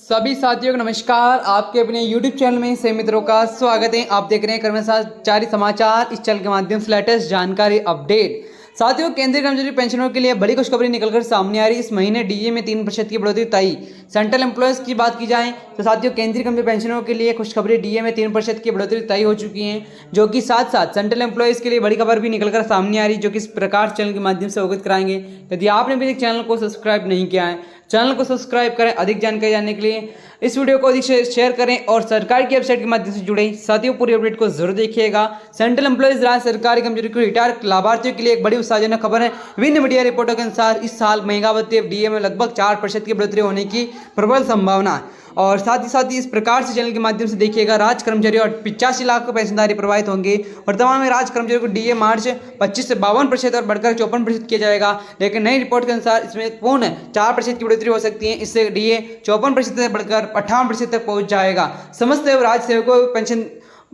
सभी साथियों को नमस्कार। आपके अपने YouTube चैनल में से मित्रों का स्वागत है। आप देख रहे हैं कर्मचारी समाचार। इस चैनल के माध्यम से लेटेस्ट जानकारी अपडेट। साथियों, केंद्रीय कर्मचारी पेंशनरों के लिए बड़ी खुशखबरी निकलकर सामने आ रही। इस महीने डीए में 3% की बढ़ोतरी तय। सेंट्रल एम्प्लॉयज की बात की जाए तो साथियों, केंद्रीय कर्मचारी पेंशनरों के लिए खुशखबरी, डीए में 3% की बढ़ोतरी तय हो चुकी है, जो कि साथ साथ सेंट्रल एम्प्लॉयज के लिए बड़ी खबर भी निकलकर सामने आ रही, जो कि इस प्रकार चैनल के माध्यम से अवगत कराएंगे। यदि आपने अभी तक चैनल को सब्सक्राइब नहीं किया है, चैनल को सब्सक्राइब करें। अधिक जानकारी जानने के लिए इस वीडियो को अधिक शेयर करें और सरकार की वेबसाइट के माध्यम से जुड़े। साथियों, पूरी अपडेट को जरूर देखिएगा। सेंट्रल एम्प्लॉयज राज्य सरकारी कर्मचारी को रिटायर लाभार्थियों के लिए एक बड़ी उत्साहजनक खबर है। विभिन्न मीडिया रिपोर्टों के अनुसार इस साल महंगा भत्ते डीए में लगभग 4% की बढ़ोतरी होने की प्रबल संभावना है। और साथ ही इस प्रकार से चैनल के माध्यम से देखिएगा। राज्य कर्मचारी और 85 लाख पेंशनधारी प्रभावित होंगे। वर्तमान में राज्य कर्मचारियों को डीए मार्च 25 से 52% और बढ़कर 54% किया जाएगा, लेकिन नई रिपोर्ट के अनुसार इसमें पूर्ण 4% की बढ़ोतरी हो सकती है। इससे डीए 54% से बढ़कर 58% तक पहुंच जाएगा। समस्त राज्य सेवकों पेंशन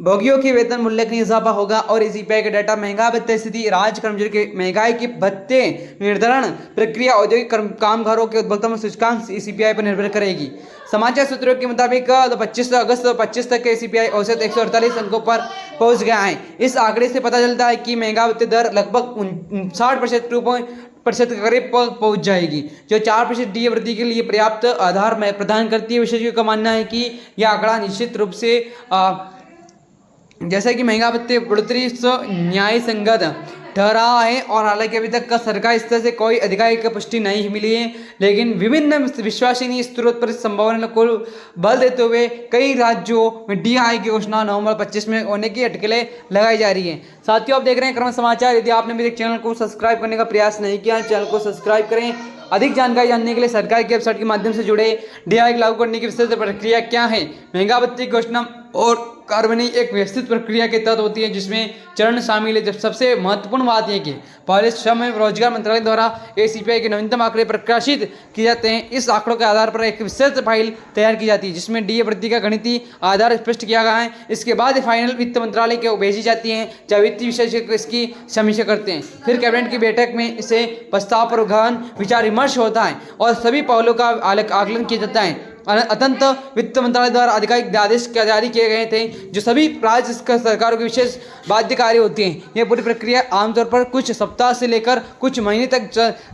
भोगियों के वेतन मूल्य में इजाफा होगा और सीपीआई का डाटा महंगा भत्ते स्थिति राज्य कर्मचारी के महंगाई की भत्ते निर्धारण प्रक्रिया औद्योगिक कामगारों के उपभोक्ता सूचकांक सीपीआई पर निर्भर करेगी। समाचार सूत्रों के मुताबिक 25 अगस्त 25 तक के सीपीआई औसत 148 अंकों पर पहुंच गया है। इस आंकड़े से पता चलता है कि महंगा भत्ते दर लगभग 59% के करीब पहुंच जाएगी, जो 4% डीए वृद्धि के लिए पर्याप्त आधार में प्रदान करती है। विशेषज्ञों का मानना है कि यह आंकड़ा निश्चित रूप से जैसा कि महंगा भत्ते बढ़ोतरी न्याय संगत ठहरा है और हालांकि अभी तक का सरकारी स्तर से कोई आधिकारिक पुष्टि नहीं मिली है, लेकिन विभिन्न विश्वसनीय स्रोत पर इस संभावना को बल देते हुए कई राज्यों में डीआई की घोषणा नवंबर 25 में होने की अटकलें लगाई जा रही है। साथियों, आप देख रहे हैं क्रम समाचार। यदि आपने अभी तक चैनल को सब्सक्राइब करने का प्रयास नहीं किया, चैनल को सब्सक्राइब करें। अधिक जानकारी जानने के लिए सरकार की वेबसाइट के माध्यम से जुड़े। डीआई लागू करने की विस्तृत प्रक्रिया क्या है, महंगा भत्ते की घोषणा और कार्रवाई एक व्यवस्थित प्रक्रिया के तहत होती है, जिसमें चरण शामिल है। जब सबसे महत्वपूर्ण बात यह कि पहले श्रम एवं रोजगार मंत्रालय द्वारा सीपीआई के नवीनतम आंकड़े प्रकाशित किए जाते हैं। इस आंकड़ों के आधार पर एक विस्तृत फाइल तैयार की जाती है, जिसमें डीए वृद्धि का गणितीय आधार स्पष्ट किया गया है। इसके बाद फाइनल वित्त मंत्रालय को भेजी जाती है, जहाँ वित्तीय विशेषज्ञ इसकी समीक्षा करते हैं। फिर कैबिनेट की बैठक में इसे प्रस्ताव पर गहन विचार विमर्श होता है और सभी पहलुओं का आकलन किया जाता है। अतंत वित्त मंत्रालय द्वारा आधिकारिक आदेश जारी किए गए थे, जो सभी राज्य सरकारों की विशेष बाध्यकारी होती हैं। यह पूरी प्रक्रिया आमतौर पर कुछ सप्ताह से लेकर कुछ महीने तक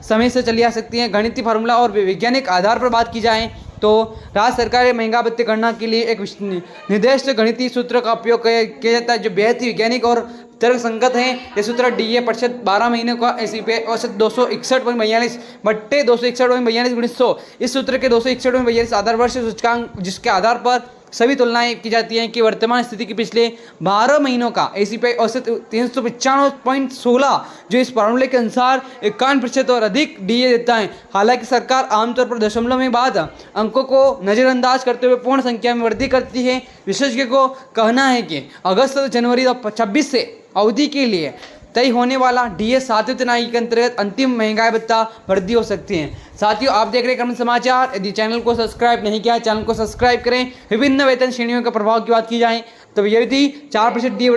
समय से चली आ सकती है। गणितीय फार्मूला और वैज्ञानिक आधार पर बात की जाए तो राज्य सरकार महंगा भत्ते गणना के लिए एक निर्दिष्ट गणितीय सूत्र का उपयोग किया जाता है, जो बेहद ही वैज्ञानिक और तर्क संगत है। यह सूत्र डीए प्रतिशत 12 महीने का सीपीआई औसत 261.42 बट्टे 261.42 इस सूत्र के 261.42 आधार वर्ष सूचकांक, जिसके आधार पर सभी तुलनाएं की जाती हैं कि वर्तमान स्थिति के पिछले 12 महीनों का एसीपीआई औसत 395.16, जो इस फार्मूले के अनुसार 51% और अधिक डीए देता है। हालांकि सरकार आमतौर पर दशमलव में बाद अंकों को नजरअंदाज करते हुए पूर्ण संख्या में वृद्धि करती है। विशेषज्ञों को कहना है कि अगस्त जनवरी 2026 से अवधि के लिए तय होने वाला डीए सातवें तिमाही के अंतर्गत अंतिम महंगाई भत्ता वृद्धि हो सकती है। साथियों, आप देख रहे हैं क्रम समाचार। यदि चैनल को सब्सक्राइब नहीं किया, चैनल को सब्सक्राइब करें। विभिन्न वेतन श्रेणियों के प्रभाव की बात की जाए तो यदि 4% डीए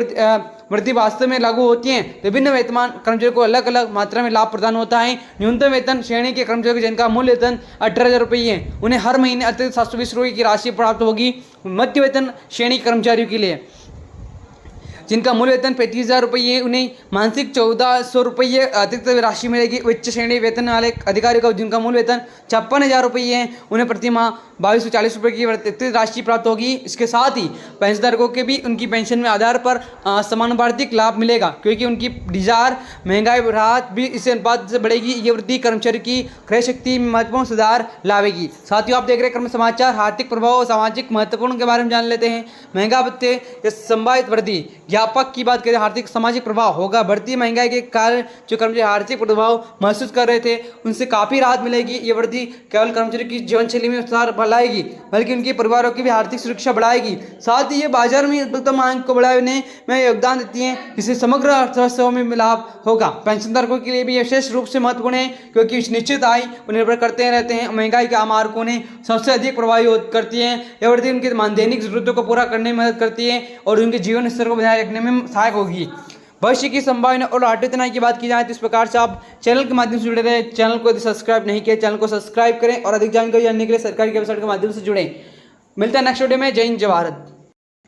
वृद्धि वास्तव में लागू होती है तो विभिन्न वेतनमान कर्मचारियों को अलग अलग मात्रा में लाभ प्रदान होता है। न्यूनतम वेतन श्रेणी के कर्मचारियों जिनका मूल वेतन 18,000 रुपये है, उन्हें हर महीने अतिरिक्त 720 रुपये की राशि प्राप्त होगी। मध्य वेतन श्रेणी कर्मचारियों के लिए जिनका मूल वेतन 35,000 रुपये है, उन्हें मानसिक 1,400 रुपये अतिरिक्त राशि मिलेगी। उच्च श्रेणी वेतन वाले अधिकारियों का जिनका मूल वेतन 56,000 रुपये है, उन्हें प्रति माह 2,240 रुपये की अतिरिक्त राशि प्राप्त होगी। इसके साथ ही पेंशनधारकों के भी उनकी पेंशन में आधार पर समानुपातिक लाभ मिलेगा, क्योंकि उनकी डिजायर महंगाई राहत भी इस अनुपात से बढ़ेगी। ये वृद्धि कर्मचारी की क्रय शक्ति में महत्वपूर्ण सुधार लावेगी। साथियों, आप देख रहे हैं क्रम समाचार। आर्थिक प्रभाव और सामाजिक महत्वपूर्ण के बारे में जान लेते हैं। महंगा भत्ते संभावित वृद्धि व्यापक की बात करें, आर्थिक सामाजिक प्रभाव होगा। बढ़ती महंगाई के कारण जो कर्मचारी आर्थिक प्रभाव महसूस कर रहे थे, उनसे काफी राहत मिलेगी। ये वृद्धि केवल कर्मचारी की जीवन शैली में सुधार लाएगी, बल्कि उनके परिवारों की भी आर्थिक सुरक्षा बढ़ाएगी। साथ ही ये बाजार में उपभोक्ता मांग को बढ़ाने में योगदान देती है, जिससे समग्र अर्थव्यवस्था में लाभ होगा। पेंशनधारकों के लिए भी विशेष रूप से महत्वपूर्ण है, क्योंकि निश्चित आय पर निर्भर करते रहते हैं। महंगाई के आम मार्कों ने सबसे अधिक प्रभावित करती है। यह वृद्धि उनके दैनिक जरूरतों को पूरा करने में मदद करती है और उनके जीवन स्तर को बनाए रखने में सहायक होगी। भविष्य की संभावना और ऑटो तनाई की बात की जाए तो इस प्रकार से आप चैनल के माध्यम से जुड़े रहे। चैनल को यदि सब्सक्राइब नहीं किया, चैनल को सब्सक्राइब करें और अधिक जानकारी जानने के लिए सरकारी वेबसाइट के माध्यम से जुड़ें। मिलता है नेक्स्ट वीडियो में। जय हिंद, जय भारत।